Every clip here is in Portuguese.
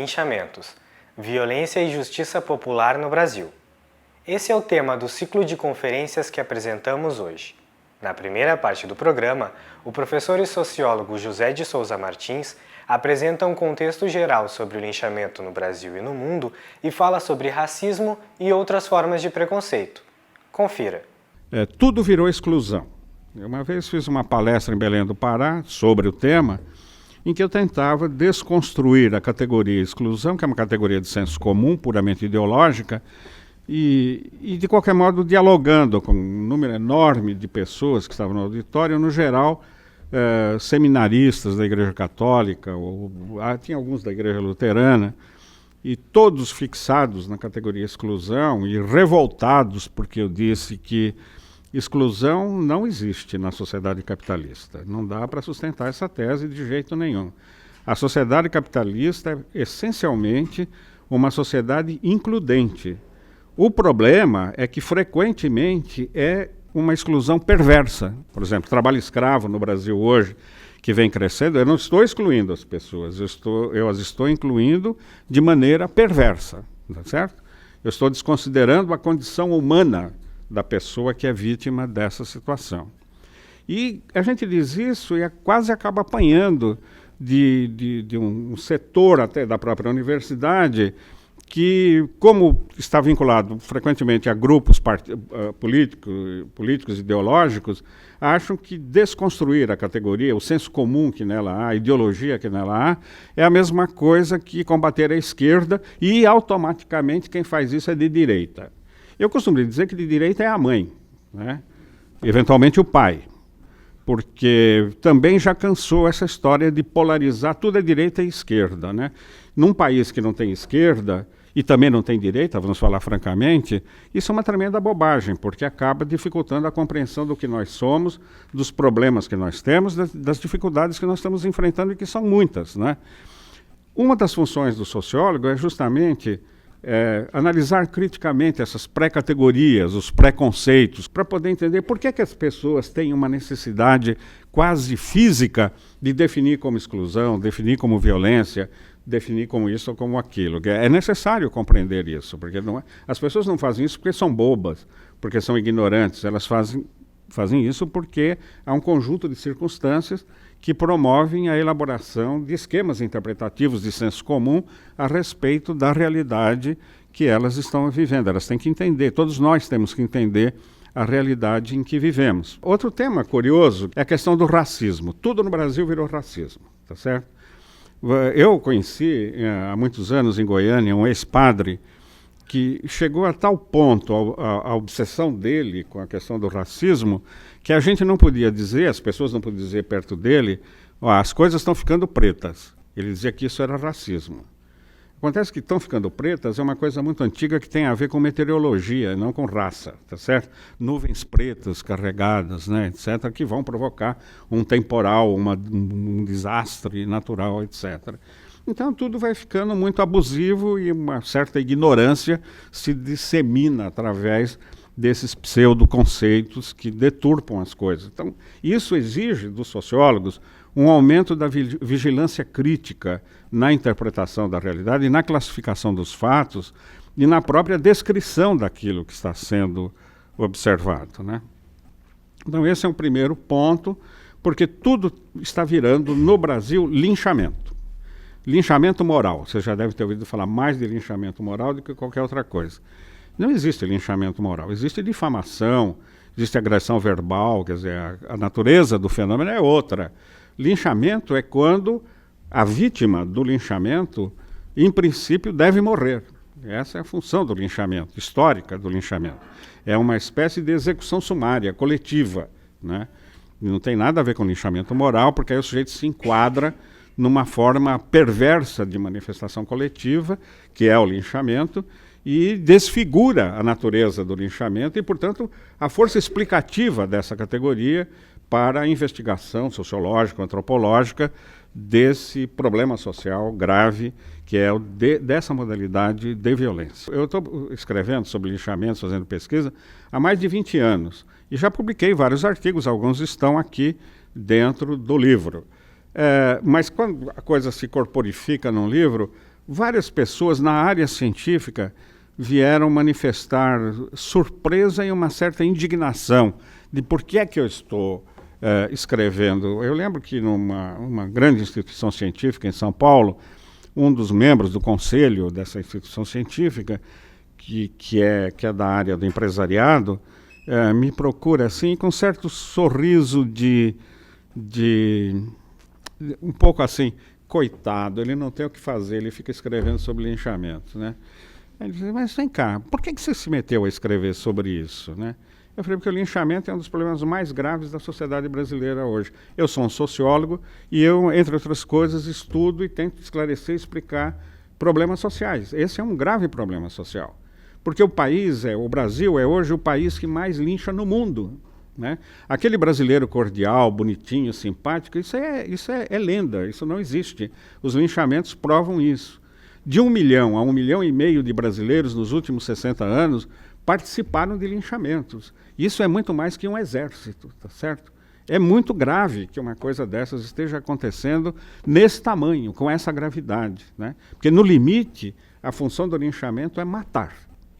Linchamentos, Violência e Justiça Popular no Brasil. Esse é o tema do ciclo de conferências que apresentamos hoje. Na primeira parte do programa, o professor e sociólogo José de Souza Martins apresenta um contexto geral sobre o linchamento no Brasil e no mundo e fala sobre racismo e outras formas de preconceito. Confira. Tudo virou exclusão. Eu uma vez fiz uma palestra em Belém do Pará sobre o tema, em que eu tentava desconstruir a categoria exclusão, que é uma categoria de senso comum, puramente ideológica, e de qualquer modo dialogando com um número enorme de pessoas que estavam no auditório, no geral seminaristas da Igreja Católica, tinha alguns da Igreja Luterana, e todos fixados na categoria exclusão e revoltados porque eu disse que exclusão não existe na sociedade capitalista. Não dá para sustentar essa tese de jeito nenhum. A sociedade capitalista é essencialmente uma sociedade includente. O problema é que frequentemente é uma exclusão perversa. Por exemplo, trabalho escravo no Brasil hoje, que vem crescendo, eu não estou excluindo as pessoas, eu as estou incluindo de maneira perversa, tá certo? Eu estou desconsiderando a condição humana da pessoa que é vítima dessa situação. E a gente diz isso e quase acaba apanhando de um setor até da própria universidade que, como está vinculado frequentemente a grupos políticos ideológicos, acham que desconstruir a categoria, o senso comum que nela há, a ideologia que nela há, é a mesma coisa que combater a esquerda e automaticamente quem faz isso é de direita. Eu costumo dizer que de direita é a mãe, né? Eventualmente o pai, porque também já cansou essa história de polarizar tudo é direita e esquerda, né? Num país que não tem esquerda e também não tem direita, vamos falar francamente, isso é uma tremenda bobagem, porque acaba dificultando a compreensão do que nós somos, dos problemas que nós temos, das dificuldades que nós estamos enfrentando e que são muitas, né? Uma das funções do sociólogo é justamente analisar criticamente essas pré-categorias, os preconceitos, para poder entender por que as pessoas têm uma necessidade quase física de definir como exclusão, definir como violência, definir como isso ou como aquilo. É necessário compreender isso, porque as pessoas não fazem isso porque são bobas, porque são ignorantes, elas fazem isso porque há um conjunto de circunstâncias que promovem a elaboração de esquemas interpretativos de senso comum a respeito da realidade que elas estão vivendo. Elas têm que entender, todos nós temos que entender a realidade em que vivemos. Outro tema curioso é a questão do racismo. Tudo no Brasil virou racismo, tá certo? Eu conheci há muitos anos em Goiânia um ex-padre que chegou a tal ponto a obsessão dele com a questão do racismo, que a gente não podia dizer, as pessoas não podiam dizer perto dele, as coisas estão ficando pretas. Ele dizia que isso era racismo. Acontece que estão ficando pretas é uma coisa muito antiga que tem a ver com meteorologia, não com raça, tá certo? Nuvens pretas carregadas, né, etc., que vão provocar um temporal, um desastre natural, etc., Então tudo vai ficando muito abusivo e uma certa ignorância se dissemina através desses pseudoconceitos que deturpam as coisas. Então isso exige dos sociólogos um aumento da vigilância crítica na interpretação da realidade e na classificação dos fatos e na própria descrição daquilo que está sendo observado, né? Então esse é o primeiro ponto, porque tudo está virando no Brasil linchamento. Linchamento moral, você já deve ter ouvido falar mais de linchamento moral do que qualquer outra coisa. Não existe linchamento moral, existe difamação, existe agressão verbal, quer dizer, a natureza do fenômeno é outra. Linchamento é quando a vítima do linchamento, em princípio, deve morrer. Essa é a função do linchamento, histórica do linchamento. É uma espécie de execução sumária, coletiva, né? Não tem nada a ver com linchamento moral, porque aí o sujeito se enquadra numa forma perversa de manifestação coletiva, que é o linchamento, e desfigura a natureza do linchamento e, portanto, a força explicativa dessa categoria para a investigação sociológica, antropológica desse problema social grave que é dessa modalidade de violência. Eu estou escrevendo sobre linchamentos, fazendo pesquisa, há mais de 20 anos e já publiquei vários artigos, alguns estão aqui dentro do livro. Mas quando a coisa se corporifica num livro, várias pessoas na área científica vieram manifestar surpresa e uma certa indignação de por que é que eu estou escrevendo. Eu lembro que numa grande instituição científica em São Paulo, um dos membros do conselho dessa instituição científica, que é da área do empresariado, me procura assim com certo sorriso de um pouco assim, coitado, ele não tem o que fazer, ele fica escrevendo sobre linchamento, né? Ele diz, mas vem cá, por que você se meteu a escrever sobre isso, né? Eu falei, porque o linchamento é um dos problemas mais graves da sociedade brasileira hoje. Eu sou um sociólogo e eu, entre outras coisas, estudo e tento esclarecer e explicar problemas sociais. Esse é um grave problema social. Porque o Brasil é hoje o país que mais lincha no mundo, né? Aquele brasileiro cordial, bonitinho, simpático, isso é lenda, isso não existe. Os linchamentos provam isso. De 1 milhão a 1,5 milhão de brasileiros nos últimos 60 anos participaram de linchamentos. Isso é muito mais que um exército, tá certo? É muito grave que uma coisa dessas esteja acontecendo nesse tamanho, com essa gravidade, né? Porque, no limite, a função do linchamento é matar,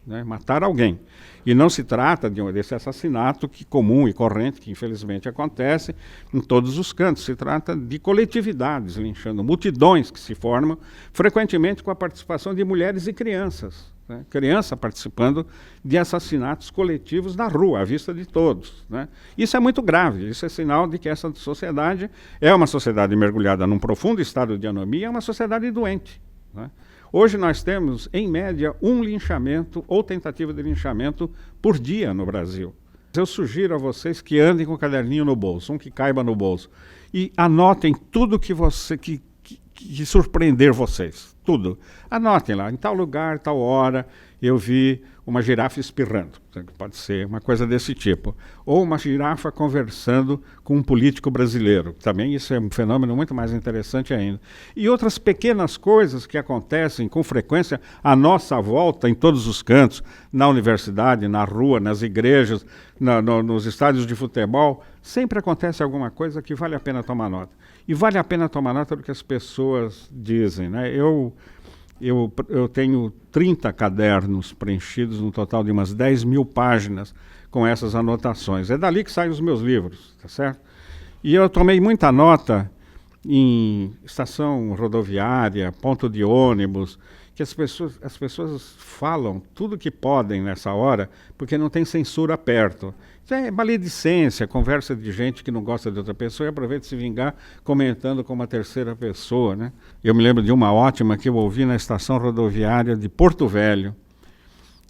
né? Matar alguém. E não se trata desse assassinato comum e corrente, que infelizmente acontece em todos os cantos. Se trata de coletividades linchando, multidões que se formam, frequentemente com a participação de mulheres e crianças, né? Criança participando de assassinatos coletivos na rua, à vista de todos, né? Isso é muito grave, isso é sinal de que essa sociedade é uma sociedade mergulhada num profundo estado de anomia, é uma sociedade doente, né? Hoje nós temos, em média, 1 linchamento ou tentativa de linchamento por dia no Brasil. Eu sugiro a vocês que andem com o caderninho no bolso, um que caiba no bolso, e anotem tudo que surpreender vocês, tudo. Anotem lá, em tal lugar, tal hora, eu vi uma girafa espirrando, pode ser uma coisa desse tipo. Ou uma girafa conversando com um político brasileiro, também isso é um fenômeno muito mais interessante ainda. E outras pequenas coisas que acontecem com frequência à nossa volta, em todos os cantos, na universidade, na rua, nas igrejas, nos estádios de futebol, sempre acontece alguma coisa que vale a pena tomar nota. E vale a pena tomar nota do que as pessoas dizem, né? Eu tenho 30 cadernos preenchidos, no total de umas 10 mil páginas, com essas anotações. É dali que saem os meus livros, tá certo? E eu tomei muita nota em estação rodoviária, ponto de ônibus, que as pessoas falam tudo que podem nessa hora, porque não tem censura perto. Isso é maledicência, conversa de gente que não gosta de outra pessoa e aproveita de se vingar comentando com uma terceira pessoa, né? Eu me lembro de uma ótima que eu ouvi na estação rodoviária de Porto Velho.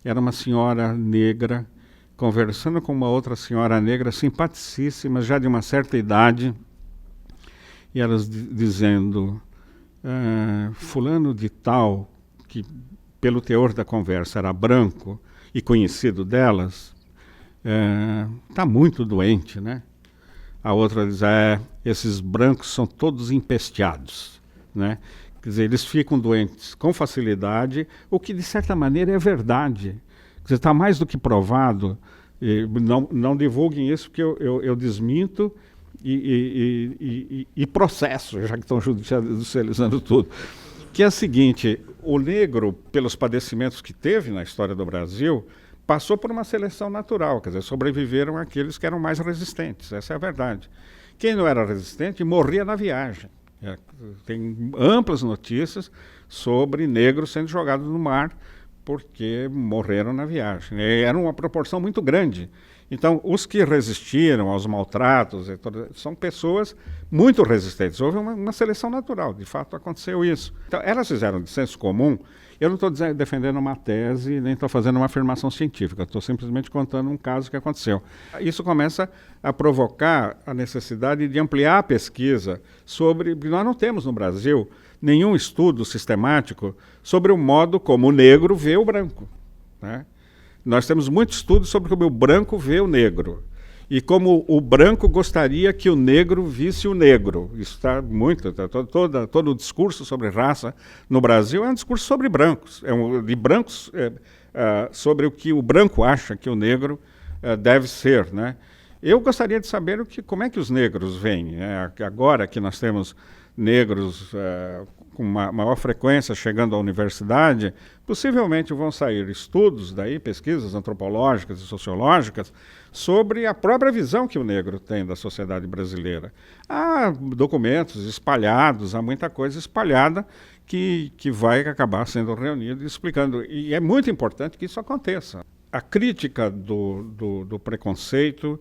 Era uma senhora negra conversando com uma outra senhora negra simpaticíssima, já de uma certa idade, e elas dizendo, fulano de tal, que pelo teor da conversa era branco e conhecido delas, está muito doente, né? A outra diz, esses brancos são todos empesteados, né? Quer dizer, eles ficam doentes com facilidade, o que de certa maneira é verdade. Quer dizer, está mais do que provado. Não divulguem isso, porque eu desminto e processo, já que estão judicializando tudo. Que é o seguinte, o negro, pelos padecimentos que teve na história do Brasil, passou por uma seleção natural, quer dizer, sobreviveram aqueles que eram mais resistentes, essa é a verdade. Quem não era resistente morria na viagem. Tem amplas notícias sobre negros sendo jogados no mar porque morreram na viagem. Era uma proporção muito grande. Então, os que resistiram aos maltratos são pessoas muito resistentes. Houve uma seleção natural, de fato aconteceu isso. Então, elas fizeram de senso comum. Eu não estou defendendo uma tese, nem estou fazendo uma afirmação científica, estou simplesmente contando um caso que aconteceu. Isso começa a provocar a necessidade de ampliar a pesquisa sobre... Nós não temos no Brasil nenhum estudo sistemático sobre o modo como o negro vê o branco, né? Nós temos muitos estudos sobre como o branco vê o negro e como o branco gostaria que o negro visse o negro. Isso está muito, todo o discurso sobre raça no Brasil é um discurso sobre brancos, sobre o que o branco acha que o negro deve ser, né? Eu gostaria de saber como é que os negros veem, né? Agora que nós temos negros com maior frequência chegando à universidade, possivelmente vão sair estudos daí, pesquisas antropológicas e sociológicas, sobre a própria visão que o negro tem da sociedade brasileira. Há documentos espalhados, há muita coisa espalhada que vai acabar sendo reunida e explicando. E é muito importante que isso aconteça. A crítica do preconceito,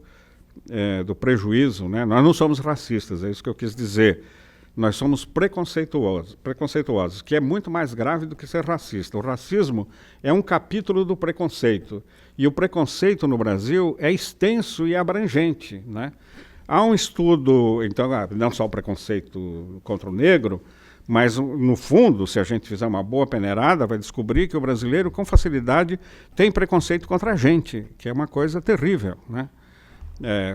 do prejuízo, né? Nós não somos racistas, é isso que eu quis dizer. Nós somos preconceituosos, que é muito mais grave do que ser racista. O racismo é um capítulo do preconceito. E o preconceito no Brasil é extenso e abrangente, né? Há um estudo, então, não só o preconceito contra o negro, mas, no fundo, se a gente fizer uma boa peneirada, vai descobrir que o brasileiro, com facilidade, tem preconceito contra a gente, que é uma coisa terrível, né?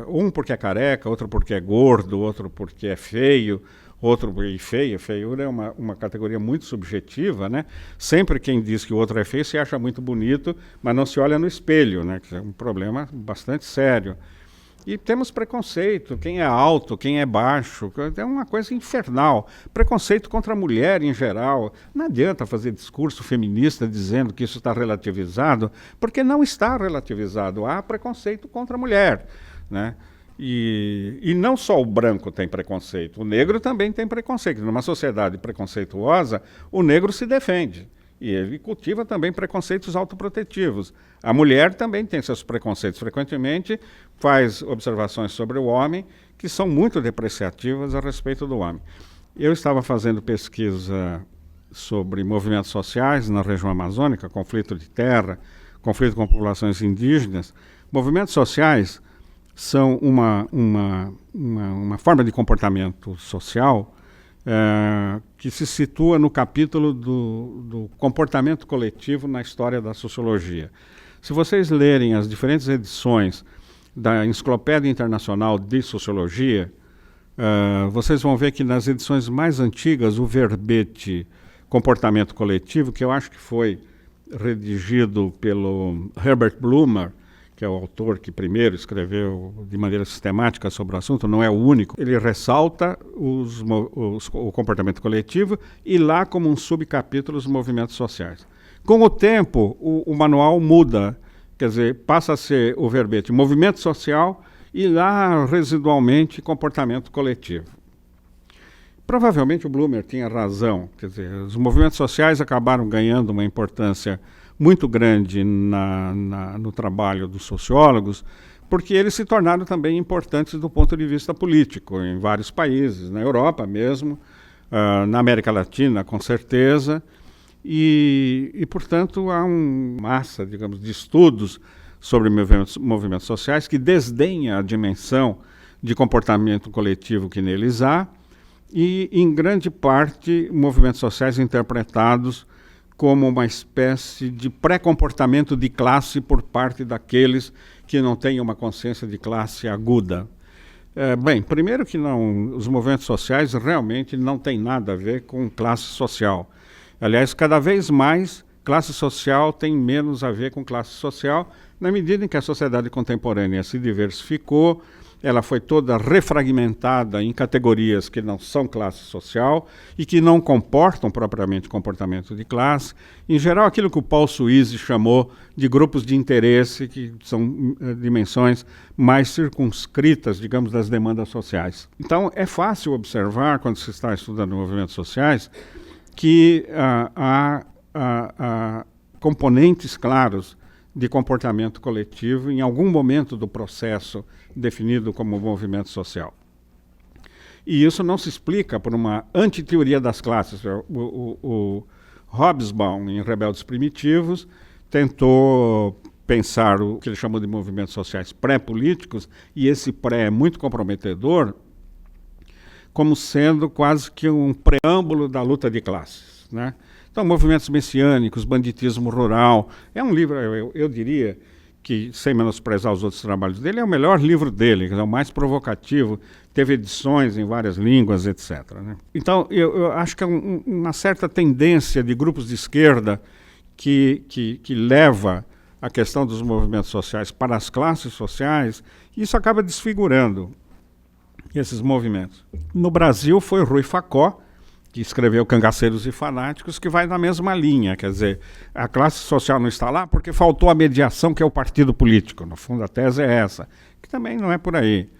Um porque é careca, outro porque é gordo, outro porque é feio, outro e feio. Feiura é uma categoria muito subjetiva, né? Sempre quem diz que o outro é feio se acha muito bonito, mas não se olha no espelho, né? Que é um problema bastante sério. E temos preconceito, quem é alto, quem é baixo, é uma coisa infernal. Preconceito contra a mulher em geral. Não adianta fazer discurso feminista dizendo que isso está relativizado, porque não está relativizado. Há preconceito contra a mulher, né? E não só o branco tem preconceito, o negro também tem preconceito. Numa sociedade preconceituosa, o negro se defende. E ele cultiva também preconceitos autoprotetivos. A mulher também tem seus preconceitos. Frequentemente faz observações sobre o homem que são muito depreciativas a respeito do homem. Eu estava fazendo pesquisa sobre movimentos sociais na região amazônica, conflito de terra, conflito com populações indígenas. Movimentos sociais são uma forma de comportamento social que se situa no capítulo do comportamento coletivo na história da sociologia. Se vocês lerem as diferentes edições da Enciclopédia Internacional de Sociologia, vocês vão ver que nas edições mais antigas, o verbete comportamento coletivo, que eu acho que foi redigido pelo Herbert Blumer, que é o autor que primeiro escreveu de maneira sistemática sobre o assunto, não é o único. Ele ressalta o comportamento coletivo e lá como um subcapítulo os movimentos sociais. Com o tempo, o manual muda, quer dizer, passa a ser o verbete movimento social e lá residualmente comportamento coletivo. Provavelmente o Blumer tinha razão, quer dizer, os movimentos sociais acabaram ganhando uma importância muito grande no trabalho dos sociólogos, porque eles se tornaram também importantes do ponto de vista político em vários países, na Europa mesmo, na América Latina, com certeza, e portanto, há uma massa, digamos, de estudos sobre movimentos sociais que desdenha a dimensão de comportamento coletivo que neles há, e, em grande parte, movimentos sociais interpretados como uma espécie de pré-comportamento de classe por parte daqueles que não têm uma consciência de classe aguda. Bem, primeiro que os movimentos sociais realmente não têm nada a ver com classe social. Aliás, cada vez mais, classe social tem menos a ver com classe social, na medida em que a sociedade contemporânea se diversificou, ela foi toda refragmentada em categorias que não são classe social e que não comportam propriamente comportamento de classe. Em geral, aquilo que o Paul Suisse chamou de grupos de interesse, que são dimensões mais circunscritas, digamos, das demandas sociais. Então, é fácil observar, quando se está estudando movimentos sociais, que há componentes claros de comportamento coletivo em algum momento do processo definido como movimento social. E isso não se explica por uma antiteoria das classes. O Hobsbawm, em Rebeldes Primitivos, tentou pensar o que ele chamou de movimentos sociais pré-políticos, e esse pré é muito comprometedor, como sendo quase que um preâmbulo da luta de classes, né? Então, movimentos messiânicos, banditismo rural, é um livro, eu diria, que, sem menosprezar os outros trabalhos dele, é o melhor livro dele, é o mais provocativo, teve edições em várias línguas, etc., né? Então, eu acho que é uma certa tendência de grupos de esquerda que leva a questão dos movimentos sociais para as classes sociais, e isso acaba desfigurando esses movimentos. No Brasil foi Rui Facó que escreveu Cangaceiros e Fanáticos, que vai na mesma linha, quer dizer, a classe social não está lá porque faltou a mediação, que é o partido político. No fundo, a tese é essa, que também não é por aí.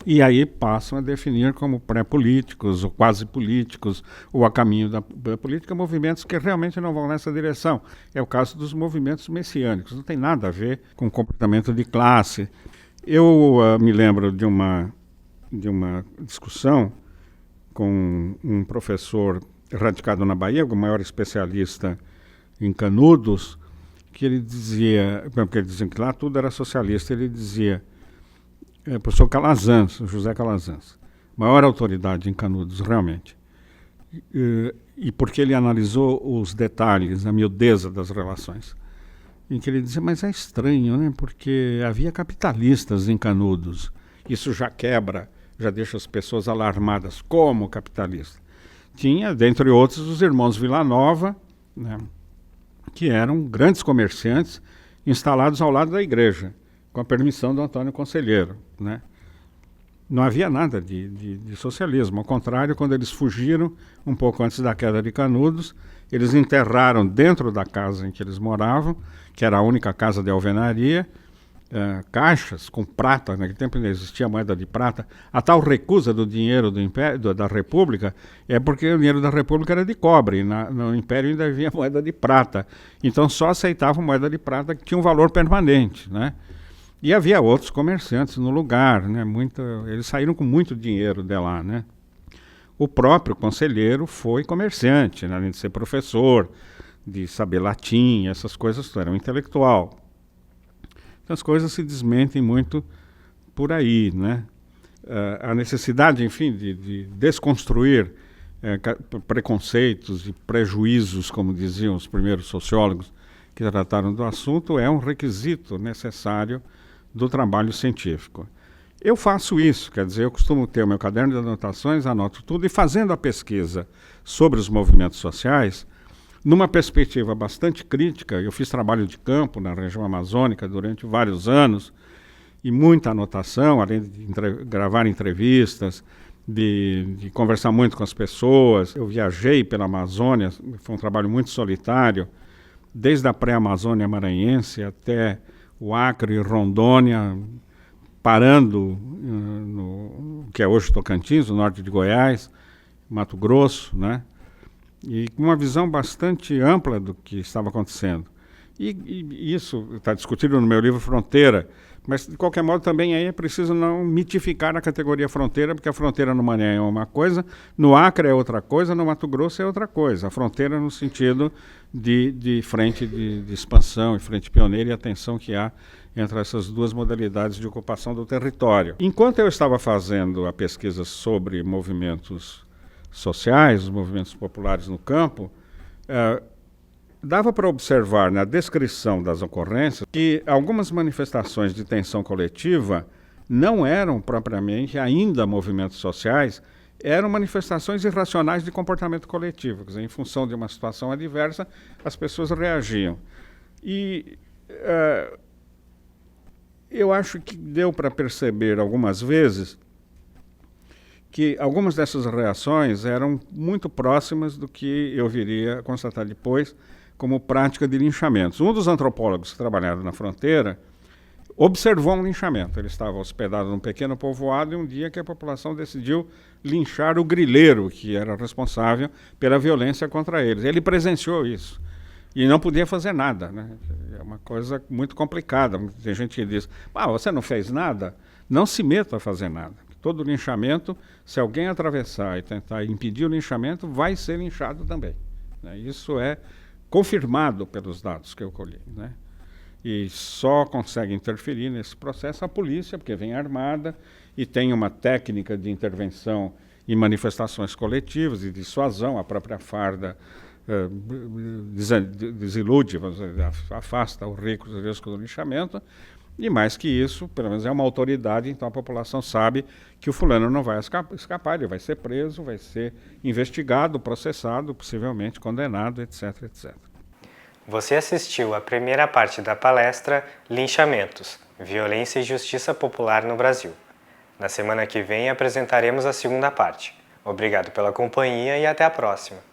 E aí passam a definir como pré-políticos ou quase políticos, ou a caminho da política, movimentos que realmente não vão nessa direção. É o caso dos movimentos messiânicos, não tem nada a ver com comportamento de classe. Eu me lembro de uma discussão com um professor radicado na Bahia, o maior especialista em Canudos, que ele dizia, porque ele dizia que lá tudo era socialista, ele dizia, professor Calazans, José Calazans, maior autoridade em Canudos, realmente, e porque ele analisou os detalhes, a miudeza das relações, em que ele dizia, mas é estranho, né, porque havia capitalistas em Canudos, isso já quebra, já deixa as pessoas alarmadas, como capitalista. Tinha, dentre outros, os irmãos Villanova, né, que eram grandes comerciantes instalados ao lado da igreja, com a permissão do Antônio Conselheiro, né? Não havia nada de socialismo. Ao contrário, quando eles fugiram, um pouco antes da queda de Canudos, eles enterraram dentro da casa em que eles moravam, que era a única casa de alvenaria, caixas com prata. Naquele tempo ainda existia moeda de prata. A tal recusa do dinheiro do Império, da República, é porque o dinheiro da República era de cobre. No Império ainda havia moeda de prata. Então só aceitavam moeda de prata que tinha um valor permanente, né? E havia outros comerciantes no lugar, né? Eles saíram com muito dinheiro de lá, né? O próprio Conselheiro foi comerciante, né? Além de ser professor, de saber latim, essas coisas, era um intelectual. Então as coisas se desmentem muito por aí, né? A necessidade, enfim, de desconstruir preconceitos e prejuízos, como diziam os primeiros sociólogos que trataram do assunto, é um requisito necessário do trabalho científico. Eu faço isso, quer dizer, eu costumo ter o meu caderno de anotações, anoto tudo, e fazendo a pesquisa sobre os movimentos sociais, numa perspectiva bastante crítica, eu fiz trabalho de campo na região amazônica durante vários anos, e muita anotação, além de gravar entrevistas, de conversar muito com as pessoas. Eu viajei pela Amazônia, foi um trabalho muito solitário, desde a pré-Amazônia maranhense até o Acre e Rondônia, parando no que é hoje Tocantins, no norte de Goiás, Mato Grosso, né? E com uma visão bastante ampla do que estava acontecendo. E isso está discutido no meu livro Fronteira, mas de qualquer modo também aí é preciso não mitificar a categoria fronteira, porque a fronteira no Maranhão é uma coisa, no Acre é outra coisa, no Mato Grosso é outra coisa. A fronteira no sentido de frente de expansão e frente pioneira e a tensão que há entre essas duas modalidades de ocupação do território. Enquanto eu estava fazendo a pesquisa sobre movimentos sociais, os movimentos populares no campo, dava para observar na descrição das ocorrências que algumas manifestações de tensão coletiva não eram propriamente ainda movimentos sociais, eram manifestações irracionais de comportamento coletivo. Quer dizer, em função de uma situação adversa, as pessoas reagiam. E eu acho que deu para perceber algumas vezes que algumas dessas reações eram muito próximas do que eu viria a constatar depois como prática de linchamentos. Um dos antropólogos que trabalharam na fronteira observou um linchamento. Ele estava hospedado num pequeno povoado e um dia que a população decidiu linchar o grileiro, que era responsável pela violência contra eles. Ele presenciou isso e não podia fazer nada, né? É uma coisa muito complicada. Tem gente que diz, você não fez nada? Não se meta a fazer nada. Todo linchamento, se alguém atravessar e tentar impedir o linchamento, vai ser linchado também, né? Isso é confirmado pelos dados que eu colhi, né? E só consegue interferir nesse processo a polícia, porque vem armada e tem uma técnica de intervenção em manifestações coletivas e dissuasão. A própria farda desilude, afasta o risco do linchamento. E mais que isso, pelo menos é uma autoridade, então a população sabe que o fulano não vai escapar, ele vai ser preso, vai ser investigado, processado, possivelmente condenado, etc, etc. Você assistiu à primeira parte da palestra Linchamentos, Violência e Justiça Popular no Brasil. Na semana que vem apresentaremos a segunda parte. Obrigado pela companhia e até a próxima.